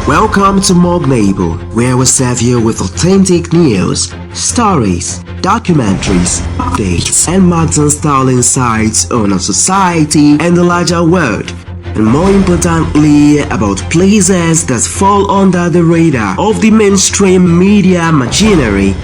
Welcome to Morganable, where we serve you with authentic news, stories, documentaries, updates, and Martin-style insights on our society and the larger world. And more importantly, about places that fall under the radar of the mainstream media machinery.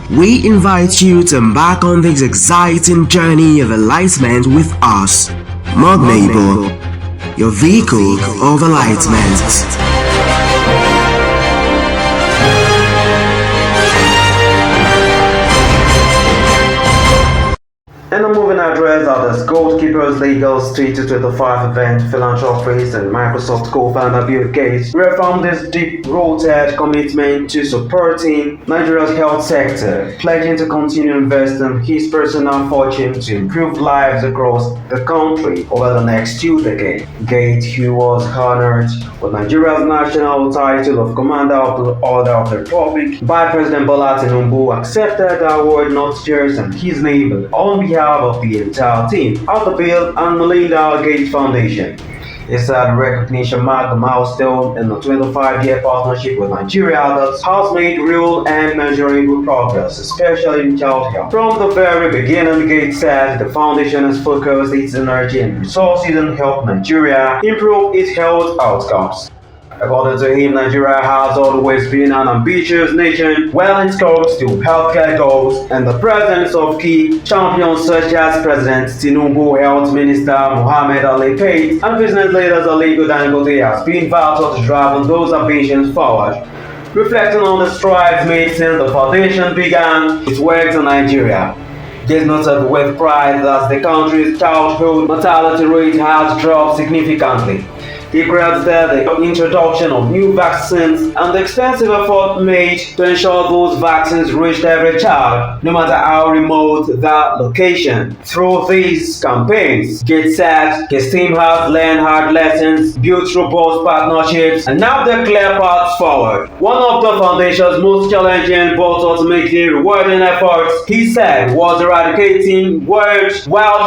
We invite you to embark on this exciting journey of enlightenment with us. Morganable, your vehicle of enlightenment. In the moving address at the Goalkeepers Lagos 2025 event, philanthropist and Microsoft co-founder Bill Gates reaffirmed his deep-rooted commitment to supporting Nigeria's health sector, pledging to continue investing his personal fortune to improve lives across the country over the next 2 decades. Gates, who was honored with Nigeria's national title of Commander of the Order of the Republic by President Bola Tinubu, accepted the award not just in his name but on behalf of the entire team of the Bill and Melinda Gates Foundation. He said recognition marked a milestone in the 25-year partnership with Nigeria that has made real and measurable progress, especially in child health. From the very beginning, Gates said the foundation has focused its energy and resources on help Nigeria improve its health outcomes. According to him, Nigeria has always been an ambitious nation when it comes to healthcare goals, and the presence of key champions such as President Tinubu, Health Minister Mohammed Ali Pate, and business leaders Aliko Dangote has been vital to driving those ambitions forward. Reflecting on the strides made since the foundation began its work in Nigeria, Gates noted with pride that the country's childhood mortality rate has dropped significantly. He credited the introduction of new vaccines and the extensive effort made to ensure those vaccines reached every child, no matter how remote that location. Through these campaigns, Gates said his team has learned hard lessons, built robust partnerships, and now there are clear paths forward. One of the foundation's most challenging but ultimately rewarding efforts, he said, was eradicating wild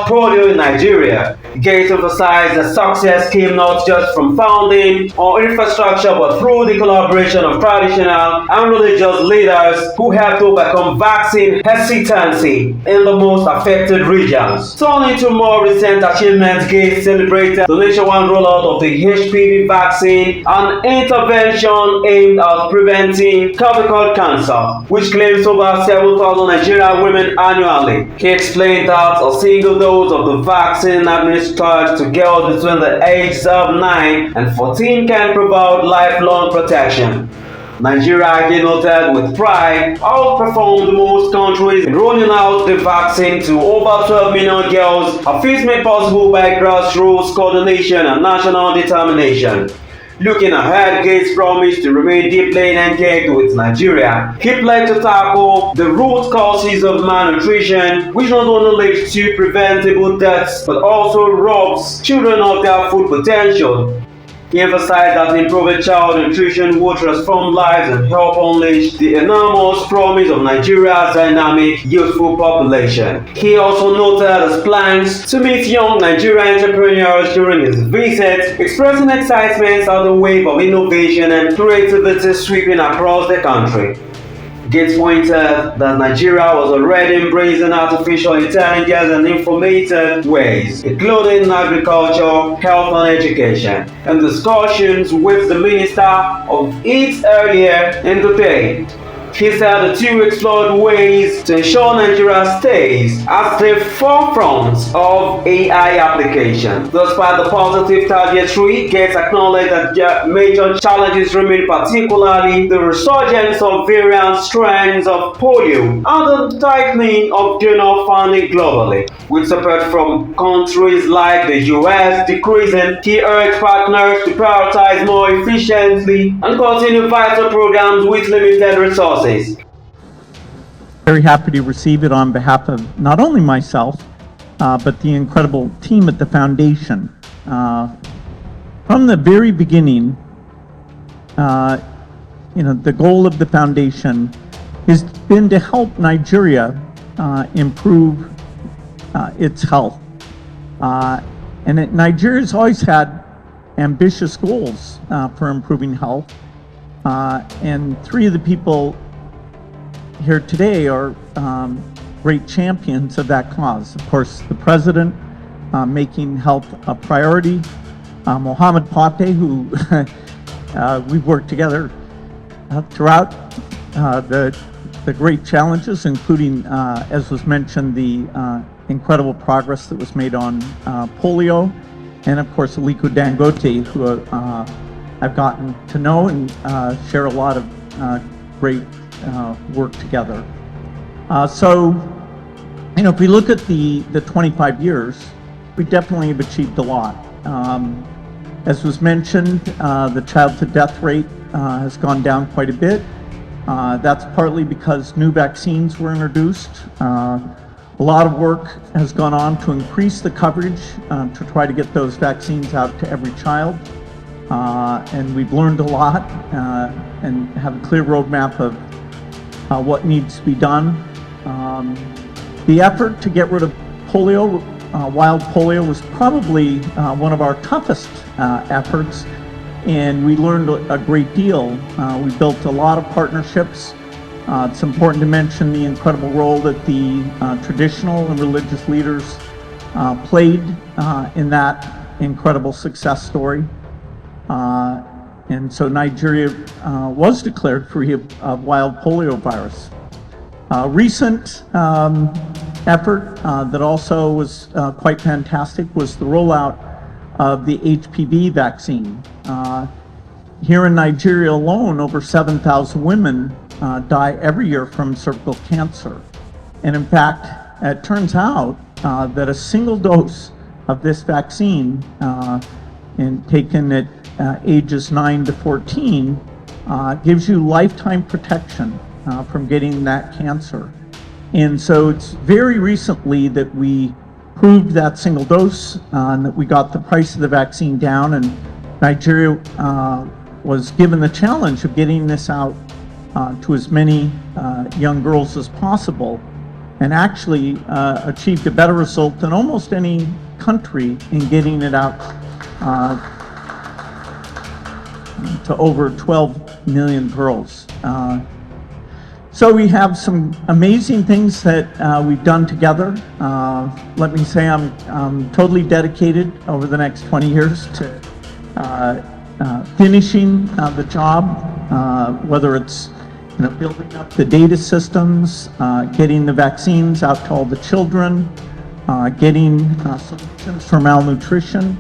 polio in Nigeria. Gates emphasized that success came not just from founding or infrastructure but through the collaboration of traditional and religious leaders who helped overcome vaccine hesitancy in the most affected regions. Turning to more recent achievements, Gates celebrated the nationwide rollout of the HPV vaccine, an intervention aimed at preventing cervical cancer, which claims over 7,000 Nigerian women annually. He explained that a single dose of the vaccine administered to girls between the ages of 9 and 14 can provide lifelong protection. Nigeria, he noted with pride, outperformed most countries in rolling out the vaccine to over 12 million girls, a feat made possible by grassroots coordination and national determination. Looking ahead, Gates promised to remain deeply engaged with Nigeria. He pledged to tackle the root causes of malnutrition, which not only leads to preventable deaths but also robs children of their full potential. He emphasized that improving child nutrition would transform lives and help unleash the enormous promise of Nigeria's dynamic, youthful population. He also noted his plans to meet young Nigerian entrepreneurs during his visit, expressing excitement at the wave of innovation and creativity sweeping across the country. Gates pointed that Nigeria was already embracing artificial intelligence in informative ways, including in agriculture, health and education, and discussions with the minister of it earlier in the day. He said the two explored ways to ensure Nigeria stays at the forefront of AI application. Despite the positive trajectory, Gates acknowledged that major challenges remain, particularly the resurgence of variant strains of polio and the tightening of donor funding globally. With support from countries like the US decreasing, he urged partners to prioritize more efficiently and continue vital programs with limited resources. Very happy to receive it on behalf of not only myself, but the incredible team at the foundation. From the very beginning, the goal of the foundation has been to help Nigeria improve its health. Nigeria's always had ambitious goals for improving health, And three of the people here today are great champions of that cause. Of course, the President making health a priority, Mohammed Pate, who we've worked together throughout the great challenges, including, as was mentioned, the incredible progress that was made on polio, and of course, Aliko Dangote, who I've gotten to know and share a lot of great work together. So, if we look at the 25 years, we definitely have achieved a lot. As was mentioned, the child-to-death rate has gone down quite a bit. That's partly because new vaccines were introduced. A lot of work has gone on to increase the coverage to try to get those vaccines out to every child. And we've learned a lot and have a clear roadmap of what needs to be done. The effort to get rid of polio, wild polio, was probably one of our toughest efforts, and we learned a great deal. We built a lot of partnerships. It's important to mention the incredible role that the traditional and religious leaders played in that incredible success story. And so Nigeria was declared free of wild polio virus. Recent effort that also was quite fantastic was the rollout of the HPV vaccine. Here in Nigeria alone, over 7,000 women die every year from cervical cancer. And in fact, it turns out that a single dose of this vaccine, and taken at ages 9 to 14, gives you lifetime protection from getting that cancer. And so it's very recently that we proved that single dose, and that we got the price of the vaccine down, and Nigeria was given the challenge of getting this out to as many young girls as possible, and actually achieved a better result than almost any country in getting it out to over 12 million girls. So we have some amazing things that we've done together. Let me say I'm totally dedicated over the next 20 years to finishing the job, whether it's building up the data systems, getting the vaccines out to all the children, getting solutions for malnutrition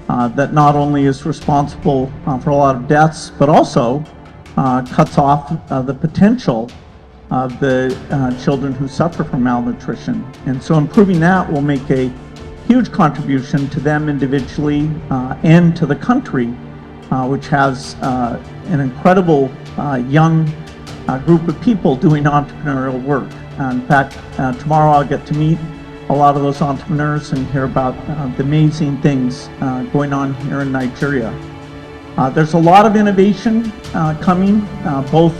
that not only is responsible for a lot of deaths, but also cuts off the potential of the children who suffer from malnutrition. And so improving that will make a huge contribution to them individually and to the country, which has an incredible young group of people doing entrepreneurial work. In fact, tomorrow I'll get to meet a lot of those entrepreneurs and hear about the amazing things going on here in Nigeria. There's a lot of innovation coming, both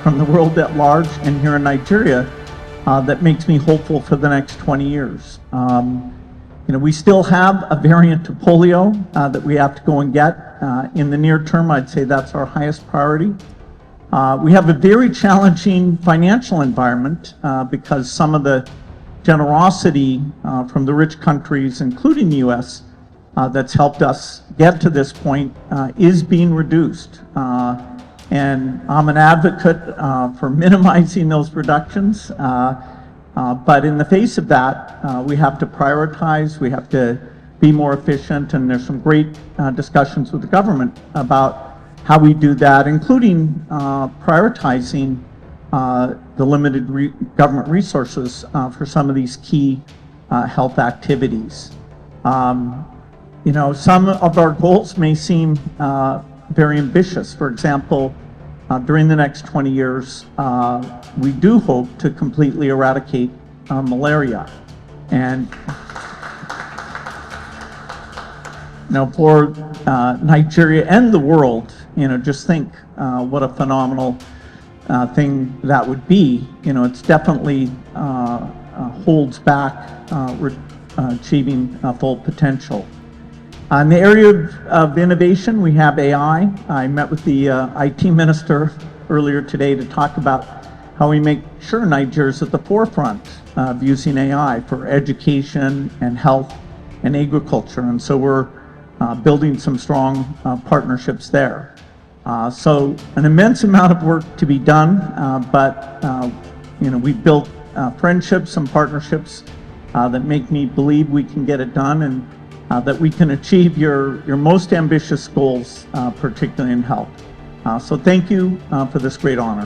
from the world at large and here in Nigeria, that makes me hopeful for the next 20 years. We still have a variant of polio that we have to go and get. In the near term, I'd say that's our highest priority. We have a very challenging financial environment because some of the generosity from the rich countries, including the US, that's helped us get to this point is being reduced. And I'm an advocate for minimizing those reductions. But in the face of that, we have to prioritize, we have to be more efficient, and there's some great discussions with the government about how we do that, including prioritizing the limited government resources for some of these key health activities. Some of our goals may seem very ambitious. For example, during the next 20 years, we do hope to completely eradicate malaria. And for Nigeria and the world, just think what a phenomenal thing that would be. It's definitely holds back achieving full potential. In the area of innovation, we have AI. I met with the IT minister earlier today to talk about how we make sure Nigeria is at the forefront of using AI for education and health and agriculture. And so we're building some strong partnerships there. So an immense amount of work to be done, but we've built friendships and partnerships that make me believe we can get it done, and that we can achieve your most ambitious goals, particularly in health. So thank you for this great honor.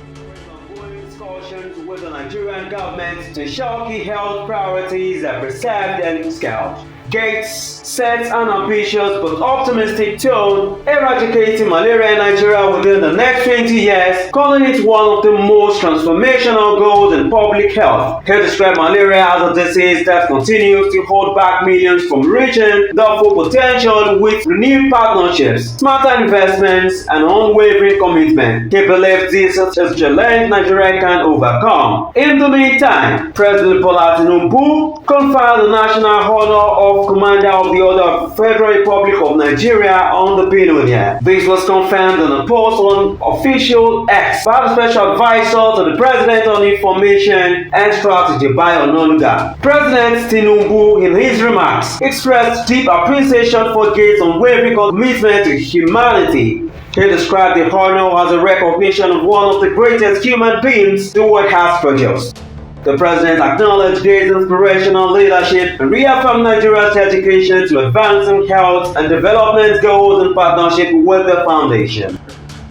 Discussions with the Nigerian government to show key health priorities are preserved and scaled. Gates sets an ambitious but optimistic tone, eradicating malaria in Nigeria within the next 20 years, calling it one of the most transformational goals in public health. He described malaria as a disease that continues to hold back millions from reaching the full potential with renewed partnerships, smarter investments, and unwavering commitment. He believes this is a challenge Nigeria can overcome. In the meantime, President Bola Tinubu conferred the national honor of Commander of the Order of Federal Republic of Nigeria on the billionaire. This was confirmed in a post on official X by the Special Advisor to the President on Information and Strategy, Bayo Onanuga. President Tinubu, in his remarks, expressed deep appreciation for Gates' unwavering commitment to humanity. He described the honor as a recognition of one of the greatest human beings the world has produced. The President acknowledged Gates' inspirational leadership and reaffirmed Nigeria's dedication to advancing health and development goals in partnership with the Foundation.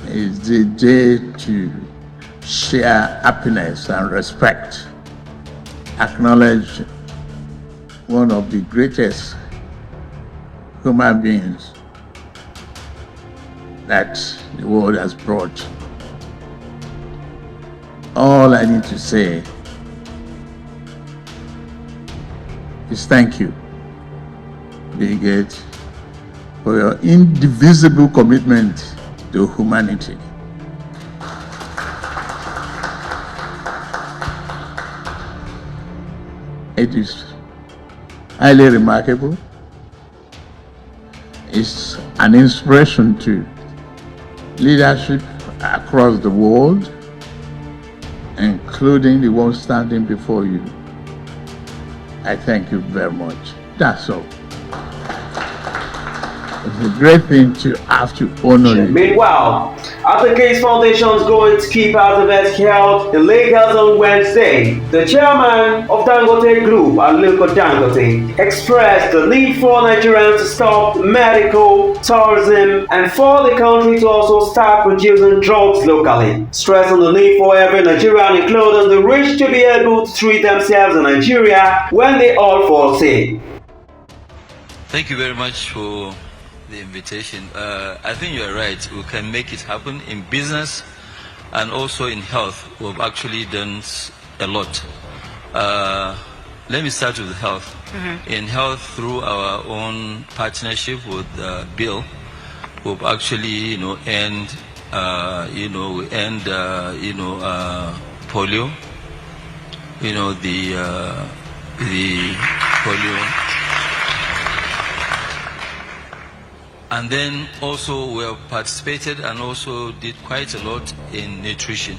It's the day to share happiness and respect, acknowledge one of the greatest human beings that the world has brought. All I need to say is thank you, Bill Gates, for your indivisible commitment to humanity. It is highly remarkable. It's an inspiration to leadership across the world, including the one standing before you. I thank you very much. That's all. It's a great thing to have to honor you. Meanwhile, at the Gates Foundation's Goalkeepers event held in Lagos on Wednesday, the chairman of Dangote Group, Aliko Dangote, expressed the need for Nigerians to stop medical tourism and for the country to also start producing drugs locally, stressing the need for every Nigerian, including the rich, to be able to treat themselves in Nigeria when they all fall sick. Thank you very much for the invitation. I think you're right. We can make it happen in business and also in health. We've actually done a lot. Let me start with health. In health, through our own partnership with Bill, we've actually, end, we end, polio. The polio. And then also we have participated and also did quite a lot in nutrition.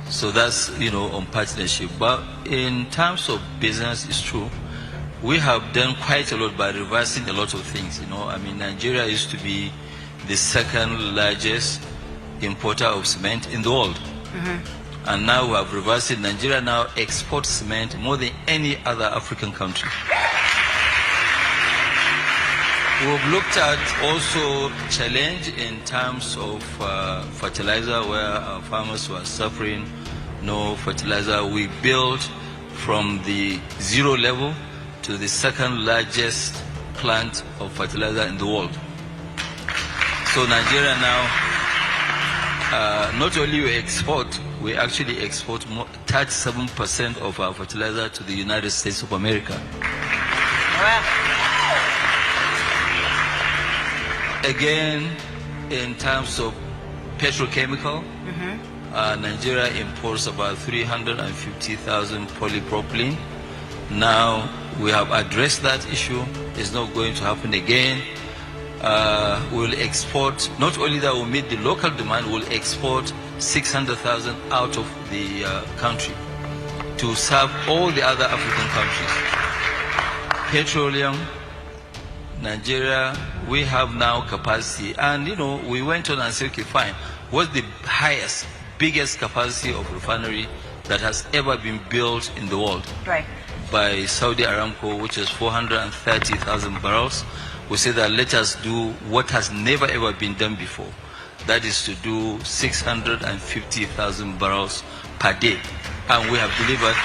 So that's, on partnership. But in terms of business, it's true. We have done quite a lot by reversing a lot of things. Nigeria used to be the second largest importer of cement in the world. And now we have reversed it. Nigeria now exports cement more than any other African country. We've looked at also challenge in terms of fertilizer, where our farmers were suffering no fertilizer. We built from the zero level to the second largest plant of fertilizer in the world. So Nigeria now, not only we export, we actually export 37% of our fertilizer to the United States of America. Again, in terms of petrochemical, Nigeria imports about 350,000 polypropylene. Now we have addressed that issue. It's not going to happen again. we'll export, not only that we'll meet the local demand, we'll export 600,000 out of the country to serve all the other African countries. Petroleum, Nigeria, we have now capacity, and we went on and said, okay, fine, what's the highest, biggest capacity of refinery that has ever been built in the world? Right. By Saudi Aramco, which is 430,000 barrels. We say that let us do what has never ever been done before. That is to do 650,000 barrels per day. And we have delivered.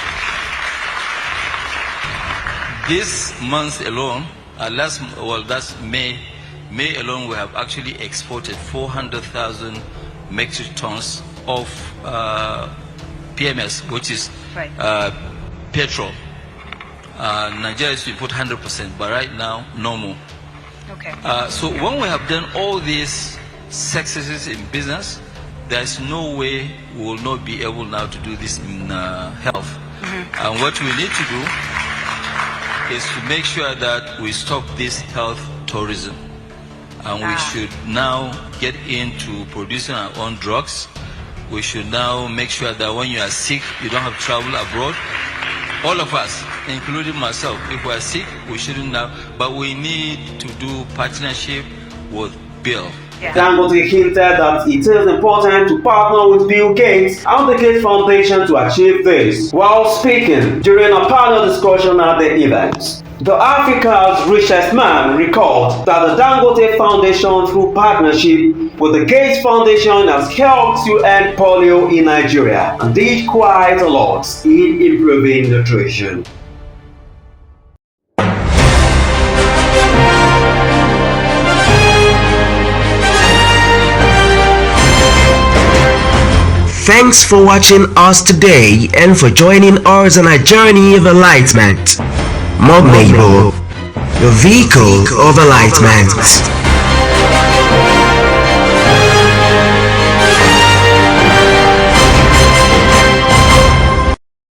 This month alone, that's May. May alone, we have actually exported 400,000 metric tons of PMS, which is petrol. Nigeria used to put 100%, but right now, no more. Okay. So when we have done all these successes in business, there's no way we will not be able now to do this in health. And what we need to do is to make sure that we stop this health tourism. And we should now get into producing our own drugs. We should now make sure that when you are sick, you don't have to travel abroad. All of us, including myself, if we are sick, we shouldn't now, but we need to do partnership with Bill. Yeah. Dangote hinted that it is important to partner with Bill Gates and the Gates Foundation to achieve this. While speaking during a panel discussion at the event, the Africa's richest man recalled that the Dangote Foundation, through partnership with the Gates Foundation, has helped to end polio in Nigeria and did quite a lot in improving nutrition. Thanks for watching us today and for joining us on our journey of enlightenment. Morganable, your vehicle of enlightenment.